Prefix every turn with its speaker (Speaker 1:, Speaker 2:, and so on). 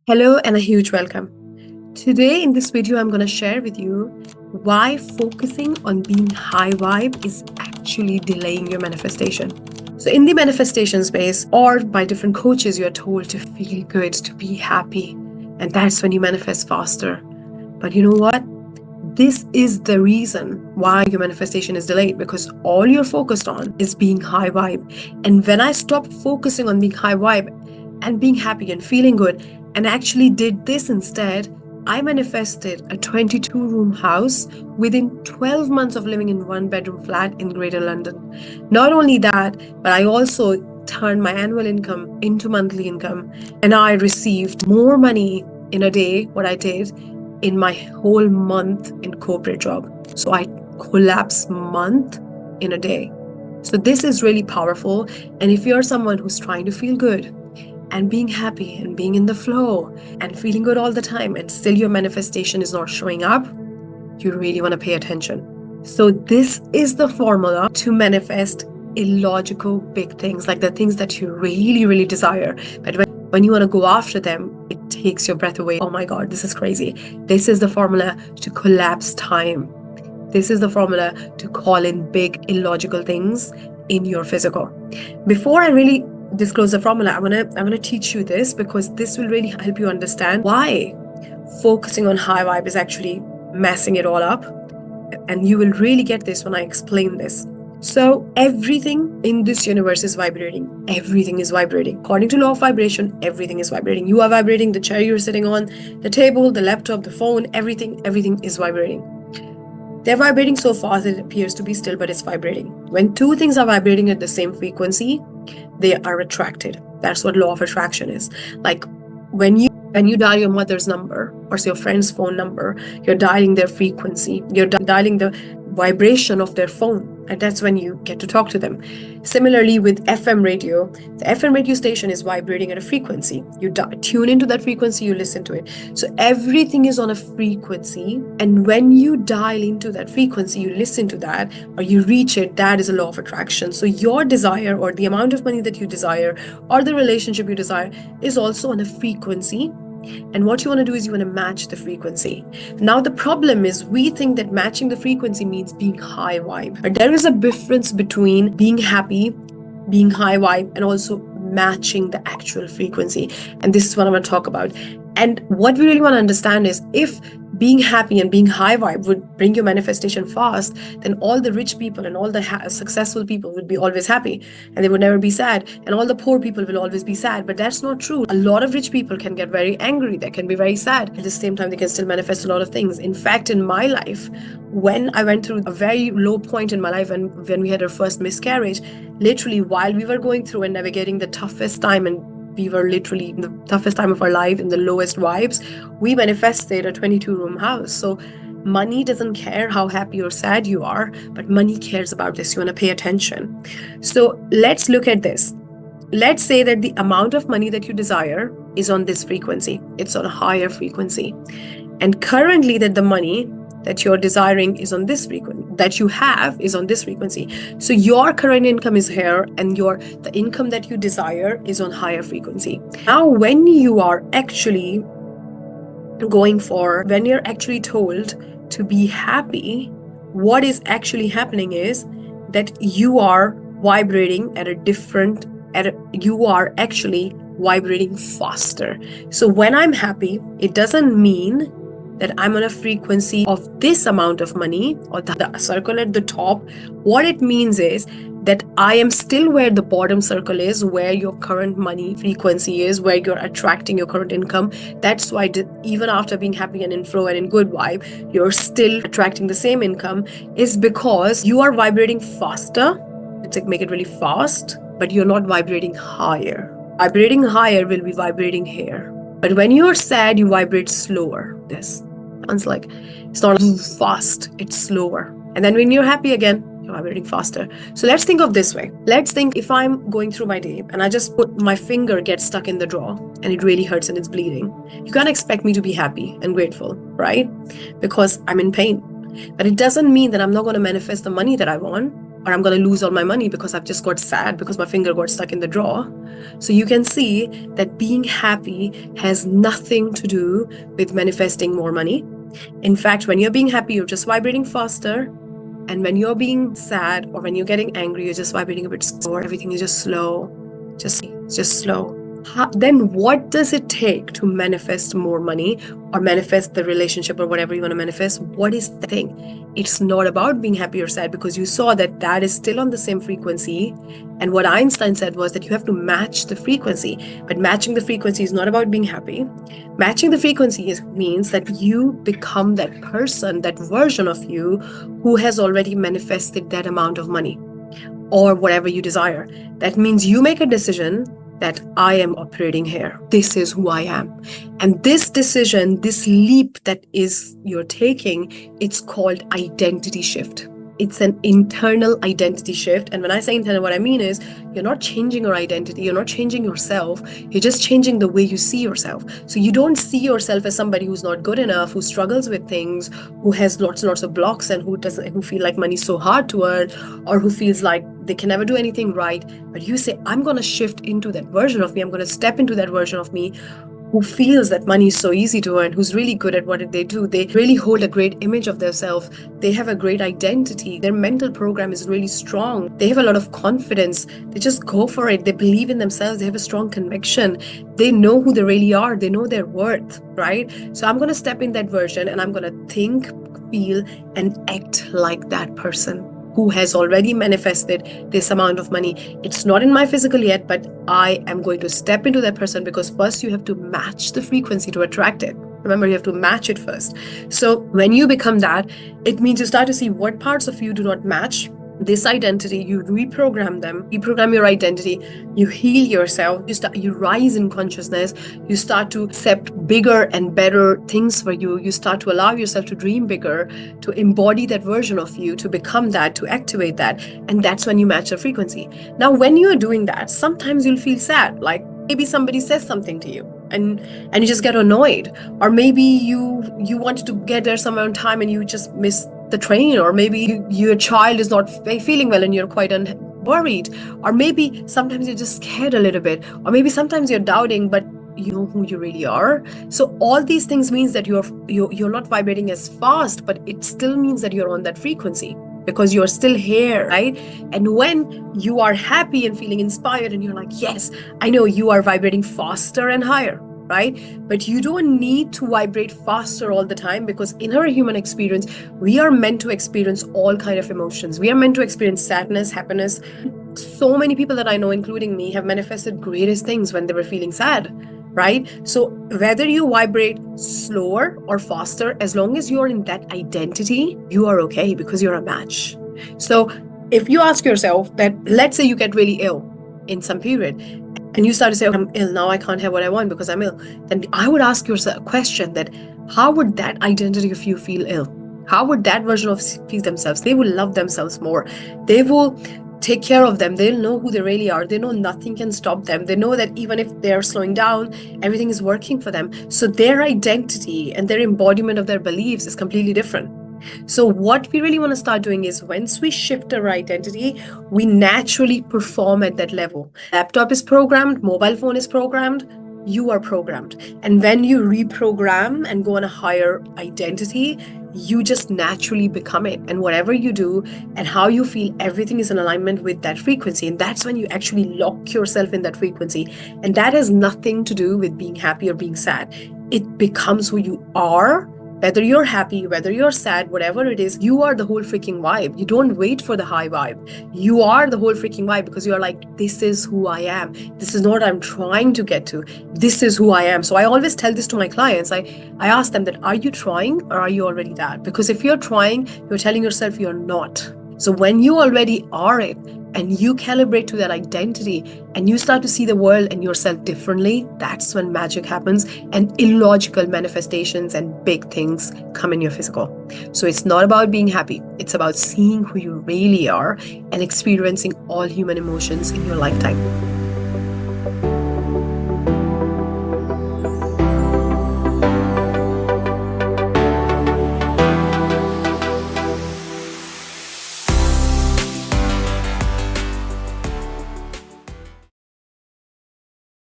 Speaker 1: Hello and a huge welcome. Today in this video, I'm going to share with you why focusing on being high vibe is actually delaying your manifestation. So in the manifestation space or by different coaches, you're told to feel good, to be happy, and that's when you manifest faster. But you know what? This is the reason why your manifestation is delayed, because all you're focused on is being high vibe. And when I stopped focusing on being high vibe and being happy and feeling good and actually did this instead, I manifested a 22-room house within 12 months of living in one-bedroom flat in Greater London. Not only that, but I also turned my annual income into monthly income, and I received more money in a day what I did in my whole month in corporate job. So I collapse month in a day. So this is really powerful. And if you're someone who's trying to feel good and being happy and being in the flow and feeling good all the time, and still your manifestation is not showing up, you really want to pay attention. So this is the formula to manifest illogical big things, like the things that you really, really desire. But when you want to go after them, it takes your breath away. Oh my God, this is crazy. This is the formula to collapse time. This is the formula to call in big illogical things in your physical. Before I really disclose the formula, I'm gonna teach you this, because this will really help you understand why focusing on high vibe is actually messing it all up. And you will really get this when I explain this. So everything in this universe is vibrating. Everything is vibrating. According to law of vibration, everything is vibrating. You are vibrating, the chair you're sitting on, the table, the laptop, the phone, everything is vibrating. They're vibrating so fast that it appears to be still, but it's vibrating. When two things are vibrating at the same frequency, they are attracted. That's what law of attraction is. Like when you dial your mother's number or your friend's phone number, you're dialing their frequency. You're dialing the vibration of their phone, and that's when you get to talk to them. Similarly with FM radio, the FM radio station is vibrating at a frequency. You tune into that frequency, you listen to it. So everything is on a frequency, and when you dial into that frequency, you listen to that or you reach it, that is a law of attraction. So your desire, or the amount of money that you desire, or the relationship you desire, is also on a frequency. And what you want to do is you want to match the frequency. Now the problem is, we think that matching the frequency means being high vibe. But there is a difference between being happy, being high vibe, and also matching the actual frequency. And this is what I'm going to talk about. And what we really want to understand is, if being happy and being high vibe would bring your manifestation fast, then all the rich people and all the successful people would be always happy, and they would never be sad, and all the poor people will always be sad. But that's not true. A lot of rich people can get very angry, they can be very sad. At the same time, they can still manifest a lot of things. In fact, in my life, when I went through a very low point in my life, and when we had our first miscarriage, literally while we were going through and navigating the toughest time, and we were literally in the toughest time of our life, in the lowest vibes, we manifested a 22-room house. So money doesn't care how happy or sad you are, but money cares about this. You want to pay attention. So let's look at this. Let's say that the amount of money that you desire is on this frequency. It's on a higher frequency. And currently that the money that you're desiring is on this frequency, that you have is on this frequency. So your current income is here, and the income that you desire is on higher frequency. Now, when you are actually when you're actually told to be happy, what is actually happening is that you are vibrating at a different, you are actually vibrating faster. So when I'm happy, it doesn't mean that I'm on a frequency of this amount of money, or the circle at the top. What it means is that I am still where the bottom circle is, where your current money frequency is, where you're attracting your current income. That's why even after being happy and in flow and in good vibe, you're still attracting the same income, is because you are vibrating faster. It's like, make it really fast, but you're not vibrating higher. Vibrating higher will be vibrating here. But when you're sad, you vibrate slower. This sounds like it's not fast, it's slower. And then when you're happy again, you're vibrating faster. So let's think of this way. Let's think, if I'm going through my day and I just put my finger gets stuck in the drawer and it really hurts and it's bleeding. You can't expect me to be happy and grateful, right? Because I'm in pain. But it doesn't mean that I'm not going to manifest the money that I want. or I'm going to lose all my money because I've just got sad because my finger got stuck in the drawer. So you can see that being happy has nothing to do with manifesting more money. In fact, when you're being happy, you're just vibrating faster. And when you're being sad or when you're getting angry, you're just vibrating a bit slower. Everything is just slow, just slow. Then what does it take to manifest more money or manifest the relationship or whatever you want to manifest? What is the thing? It's not about being happy or sad, because you saw that that is still on the same frequency. And what Einstein said was that you have to match the frequency. But matching the frequency is not about being happy. Matching the frequency means that you become that person, that version of you who has already manifested that amount of money or whatever you desire. That means you make a decision that I am operating here. This is who I am. And this decision, this leap that is you're taking, it's called identity shift. It's an internal identity shift. And when I say internal, what I mean is you're not changing your identity. You're not changing yourself. You're just changing the way you see yourself. So you don't see yourself as somebody who's not good enough, who struggles with things, who has lots and lots of blocks, and who feel like money's so hard to earn, or who feels like they can never do anything right. But you say, I'm going to shift into that version of me. I'm going to step into that version of me who feels that money is so easy to earn, who's really good at what they do. They really hold a great image of themselves. They have a great identity. Their mental program is really strong. They have a lot of confidence. They just go for it. They believe in themselves. They have a strong conviction. They know who they really are. They know their worth, right? So I'm going to step in that version and I'm going to think, feel, and act like that person who has already manifested this amount of money. It's not in my physical yet, but I am going to step into that person, because first you have to match the frequency to attract it. Remember, you have to match it first. So when you become that, it means you start to see what parts of you do not match this identity. You reprogram your identity, you heal yourself, you rise in consciousness, you start to accept bigger and better things for you. You start to allow yourself to dream bigger, to embody that version of you, to become that, to activate that. And that's when you match the frequency. Now, when you're doing that, sometimes you'll feel sad, like maybe somebody says something to you and you just get annoyed, or maybe you wanted to get there somewhere on time and you just miss the train, or maybe your child is not feeling well and you're quite worried, or maybe sometimes you're just scared a little bit, or maybe sometimes you're doubting, but you know who you really are. So all these things means that you're not vibrating as fast, but it still means that you're on that frequency, because you're still here, right? And when you are happy and feeling inspired and you're like, yes, I know, you are vibrating faster and higher, right? But you don't need to vibrate faster all the time, because in our human experience, we are meant to experience all kind of emotions. We are meant to experience sadness, happiness. So many people that I know, including me, have manifested greatest things when they were feeling sad, right? So whether you vibrate slower or faster, as long as you're in that identity, you are okay, because you're a match. So if you ask yourself that, let's say you get really ill in some period, and you start to say, I'm ill now, I can't have what I want because I'm ill, then I would ask yourself a question that, how would that identity of you feel ill? How would that version of feel themselves? They will love themselves more. They will take care of them. They'll know who they really are. They know nothing can stop them. They know that even if they're slowing down, everything is working for them. So their identity and their embodiment of their beliefs is completely different. So what we really want to start doing is, once we shift our identity, we naturally perform at that level. Laptop is programmed, mobile phone is programmed, you are programmed. And when you reprogram and go on a higher identity, you just naturally become it. And whatever you do and how you feel, everything is in alignment with that frequency. And that's when you actually lock yourself in that frequency. And that has nothing to do with being happy or being sad. It becomes who you are. Whether you're happy, whether you're sad, whatever it is, you are the whole freaking vibe. You don't wait for the high vibe. You are the whole freaking vibe, because you're like, this is who I am. This is not what I'm trying to get to. This is who I am. So I always tell this to my clients. I ask them that, are you trying or are you already that? Because if you're trying, you're telling yourself you're not. So when you already are it, and you calibrate to that identity, and you start to see the world and yourself differently, that's when magic happens and illogical manifestations and big things come in your physical. So it's not about being happy. It's about seeing who you really are and experiencing all human emotions in your lifetime.